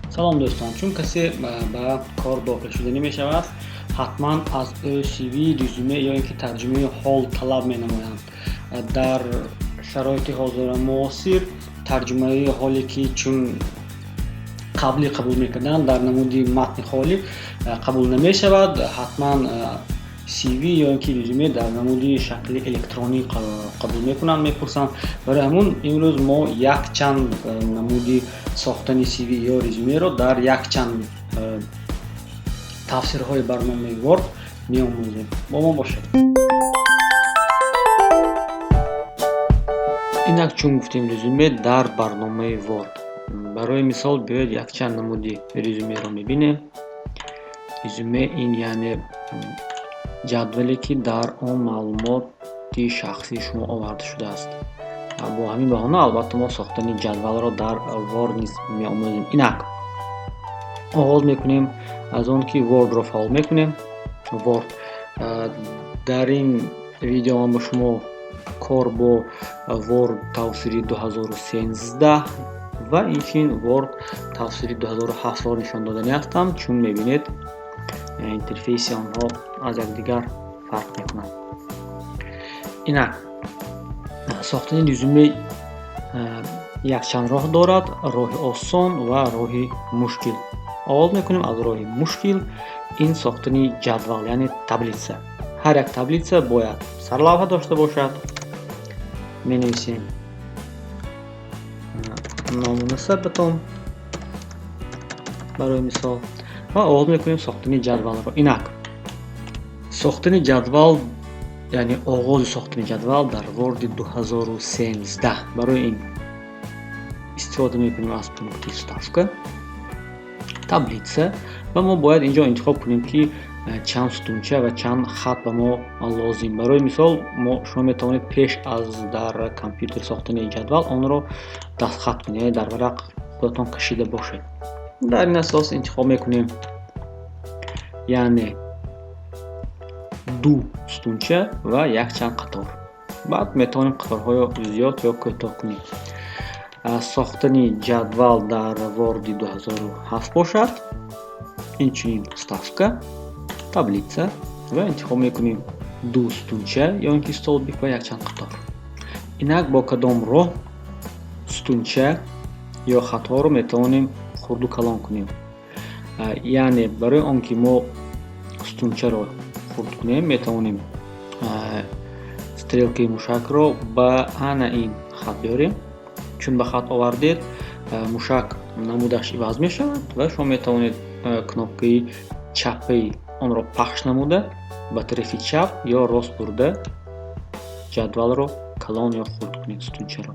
салом дӯстон, чун касе ба кор дохил шуда намешавад, ҳатман аз ӯ CV, резюме ё ин ки тарҷумаи ҳол талаб менамоянд. Дар шароити ҳозира муосир тарҷумаи ҳоле ки чун қаблӣ қабул мекарданд дар намуди матни холӣ қабул намешавад. Ҳатман CV ё ин ки резюме дар намуди шакли электронӣ қабул мекунанд, мепурсанд. Барои ҳамун имрӯз мо якчанд намуди сохтани CV ё резюмеро дар якчанд тавсирҳои барномаи Word меомӯзем. Бо мо бошед. Инак чун гуфтем резюме дар барномаи Word. Барои мисол биёед якчанд намуди резюмеро мебинем. Резюме ин яъне ҷадвале ки дар он маълумоти шахсии шумо оварда шудааст. Бо ҳамин баҳона албатта мо сохтани ҷадвалро дар Word низ меомӯзем. Инак оғоз мекунем аз он ки Word-ро фаъол мекунем. Word дар ин видео ман ба шумо кор бо Word тавсири 2013 ва инчунин Word тавсири 2007-ро нишон додани ҳастам. Чун мебинед интерфейси онҳо аз якдигар фарқ мекунанд. Инак сохтани резюме якчанд роҳ дорад: роҳи осон ва роҳи мушкил. оғоз мекунем аз роҳи мушкил. ин сохтани ҷадвал, яъне таблица. ҳар як таблица бояд сарлавҳа дошта бошад. менависем ному насабатон барои мисол ва оғоз мекунем сохтани ҷадвалро. Инак сохтани ҷадвал, яъне оғози сохтани ҷадвал дар Word 2013. Барои ин истифода мекунем аз пункти вставка, таблица ва мо бояд инҷо интихоб кунем ки чанд стунча ва чанд хат ба мо лозим. Барои мисол шумо метавонед пеш аз дар компютер сохтани ҷадвал онро дастхат кунед, яъне дар варақ худатон кашида бошед. Дар ин асос интихоб мекунем яъне 2 стунча ва якчанд қатор. баъд метавонем қаторҳоро зиёд ё кӯтоҳ кунем. сохтани ҷадвал дар Word 2007 бошад. инчунин вставка, таблица ва интихоб мекунем 2 стунча ё ин ки столбик ва якчанд қатор. инак бо кадом роҳ стунча ё хатҳоро метавонем хурду калон кунем. яъне барои он ки мо стунчаро хурд кунем, метавонем стрелкаи мушакро ба ана ин хат биёрем. чун ба хат овардед, мушак намудаш иваз мешавад ва шумо метавонед кнопкаи чапаи онро пахш намуда ба тарафи чап ё рост бурда ҷадвалро калон ё хурд кунед стунчаро.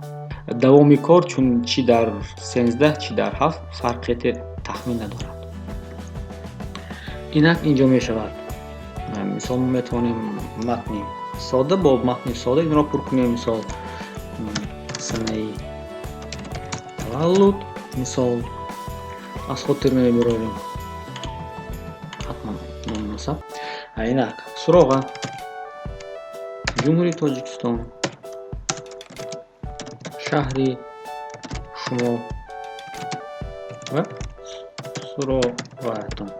давоми кор чун чи дар 13 чи дар 7 фарқияте тахмин надорад. инак инҷо мешавад. мисол мо метавонем матни сода бо матни сода инро пур кунем. мисол санаи таваллуд, мисол аз хотир мебирорем ҳатман номунасаб. инак суроға ҷумҳурии Тоҷикистон, шаҳри шумо ва суроғаатон.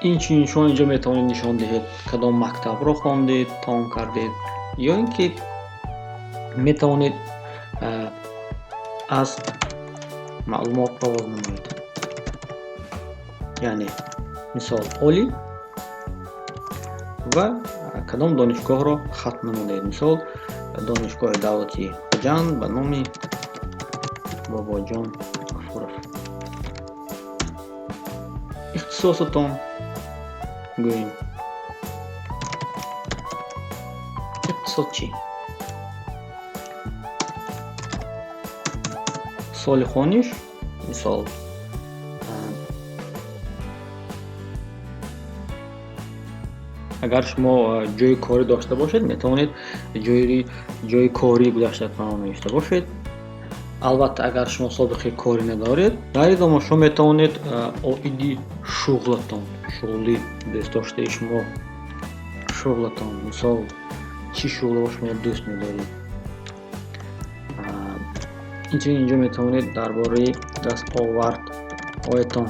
инчунин шумо инҷо метавонед нишон диҳед кадом мактабро хондед, том кардед ё ин ки метавонед аз маълумот оғоз намоед. яъне мисол олӣ ва кадом донишгоҳро хатм намудед. мисол донишгоҳи давлати Хоҷанд ба номи Бобоҷон Ғафуров. ихтисосатон гӯем иқтисодчӣ. соли хониш, мисол агар шумо ҷои корӣ дошта бошед, метавонед ҷои кории гузаштаатонро навишта бошед. албатта агар шумо собиқаи корӣ надоред, дар идома шумо метавонед оиди шуғлатон, шуғли дӯст доштаи шумо, шуғлатон, мисол چی شغل رو شما دوست می‌دارید. اینجا میتونید درباره دستاوردهایتان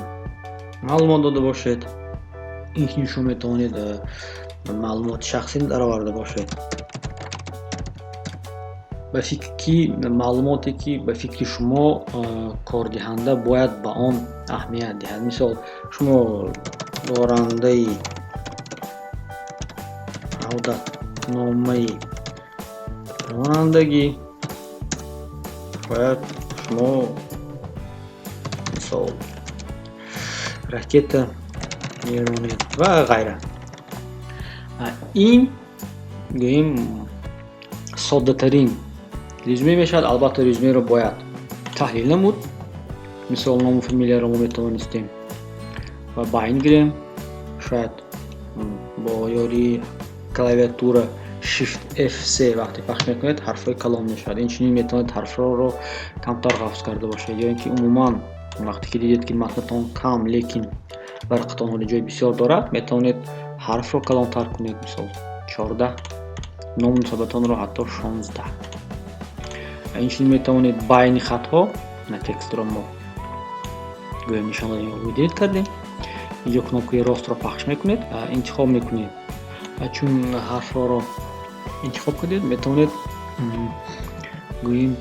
معلومات داده باشید. این شما میتونید معلومات شخصی درآورده باشید. به فکر معلوماتی که به فکر شما کاردهنده باید به آن اهمیت دهد. مثال شما دارنده عودتنامه رانندگی باید شما مثال راکت میرانید و غیره. این گوییم ساده ترین رزومه میشد. البته رزومه رو باید تحلیل نمود. مثال نام و فامیل رو ما میتوانستیم و باین گیریم. شاید با یاری کلاویاتور Shift F3 وقتی پخش میکنید حرفای کلام میشد. این چنین میتونید حرف رو کمتر حفظ کرده باشید، یا اینکه عموما وقتی که دیدید که متنتون کم لیکن ورقتان جای بسیار دارد میتونید حرف رو کلانتر کنید. مثال 14 نام مناسبتان رو حتی 16. این چنین میتونید باین خطها نه تکست رو ما گویا نشان دادیم و دیلیت کردیم. اینجا کناپی راست رو پخش میکنید، انتخاب میکنید. چون حرف رو انتخاب کنید میتونید گوییم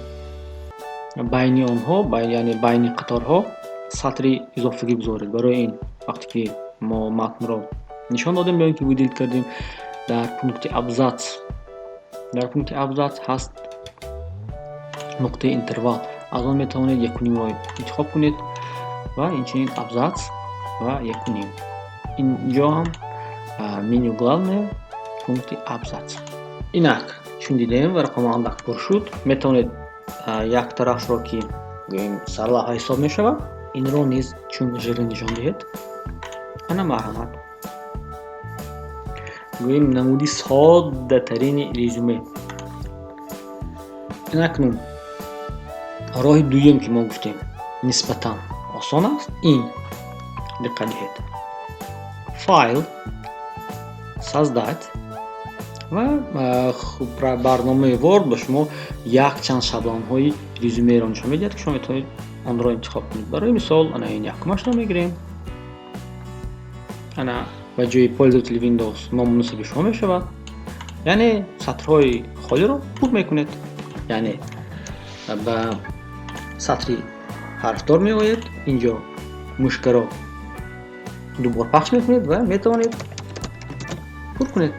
بین آنها یعنی بین قطارها سطری اضافگی بذارید. برای این وقتی که ما متن رو نشان دادیم یا اینکه دیلیت کردیم در پونکت ابزاц هست نقطه اینتروال. از آن میتونید 1.5 رو انتخاب کنید و این چنین ابزاц و 1.5. اینجا هم меню главное пункты абзац. Инак чун дидем варақаи муаллақ пур шуд, метавонед як тарафро ки гӯем сарлавҳа ҳисоб мешавад инро низ чун жира нишон диҳед. ана марҳамат гӯем намуди соддатарини резюме. инакнун роҳи дуюм ки мо гуфтем нисбатан осон аст. ин диққат диҳед. файл создать ва барномаи Word ба шумо якчанд шаблонҳои резюмеро нишон медиҳад ки шумо метавонед онро интихоб кунед. барои мисол ана ин якумашро мегирем. ана ба ҷои пользователи Windows ном муносиби шумо мешавад. яъне сатрҳои холиро пур мекунед. яъне ба сатри ҳарфдор меоед. инҷо мушкаро дубор пахш мекунед ва метавонед пур кунед.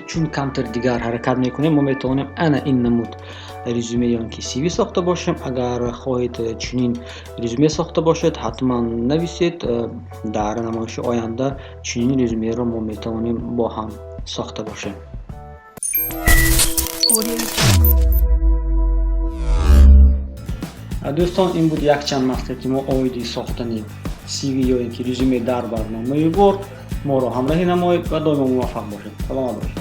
чун камтар дигар ҳаракат мекунем мо метавонем ана ин намуд резюме ё ки CV сохта бошем. агар хоҳед чунин резюме сохта бошед ҳатман нависед. дар намоиши оянда чунин резюмеро мо метавонем бо ҳам сохта бошем. дӯстон ин буд якчанд мақсад ки мо оиди сохтани CV ё ки резюме дар барномаи Word моро ҳамроҳӣ намоед ва доимо муваффақ бошед. саломат бошед.